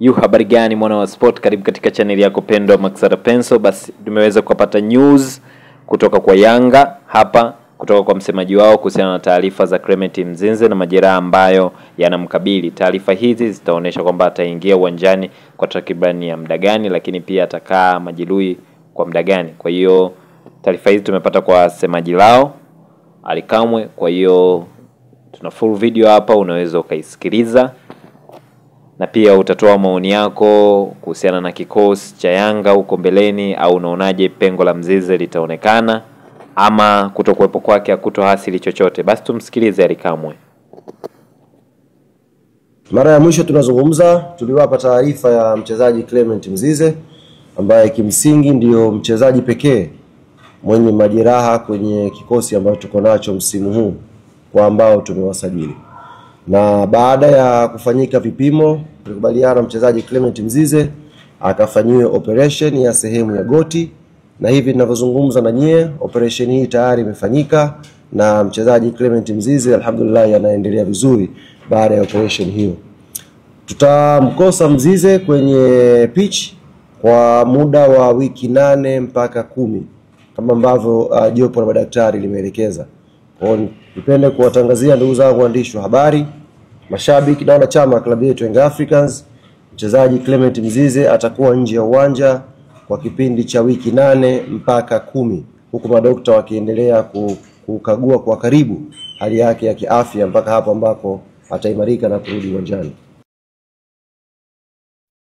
Habari gani mwana wa sport, karibu katika channel yako pendwa Maxara Pencil. Basi tumeweza kupata news kutoka kwa Yanga hapa, kutoka kwa msemaji wao kuhusiana na taarifa za Clement Mzize na majeraha ambayo yanamkabili. Taarifa hizi zitaonyesha kwamba ataingia uwanjani kwa takribani ya muda gani, lakini pia atakaa majeruhi kwa muda gani. Kwa hiyo taarifa hizi tumepata kwa semaji lao Ally Kamwe. Kwa hiyo tuna full video hapa, unaweza ukaisikiliza na pia utatoa maoni yako kuhusiana na kikosi cha Yanga huko mbeleni, au unaonaje pengo la Mzize litaonekana ama kutokuwepo kwake hakutohasili chochote. Basi tumsikilize Ally Kamwe. Mara ya mwisho tunazungumza tuliwapa taarifa ya mchezaji Clement Mzize ambaye kimsingi ndio mchezaji pekee mwenye majeraha kwenye kikosi ambacho tuko nacho msimu huu kwa ambao tumewasajili. Na baada ya kufanyika vipimo, tulikubaliana mchezaji Clement Mzize akafanyiwe operation ya sehemu ya goti, na hivi ninavyozungumza na nyie operation hii tayari imefanyika na mchezaji Clement Mzize alhamdulillah anaendelea vizuri baada ya operation hiyo. Tutamkosa Mzize kwenye pitch kwa muda wa wiki 8 mpaka 10 kama ambavyo jopo la madaktari limeelekeza. Kwa nipende kuwatangazia ndugu zangu waandishi wa habari, mashabiki na wanachama wa klabu yetu Young Africans, mchezaji Clement Mzize atakuwa nje ya uwanja kwa kipindi cha wiki 8 mpaka 10, huku madaktari wakiendelea kukagua kwa karibu hali yake ya kiafya mpaka hapo ambapo ataimarika na kurudi uwanjani.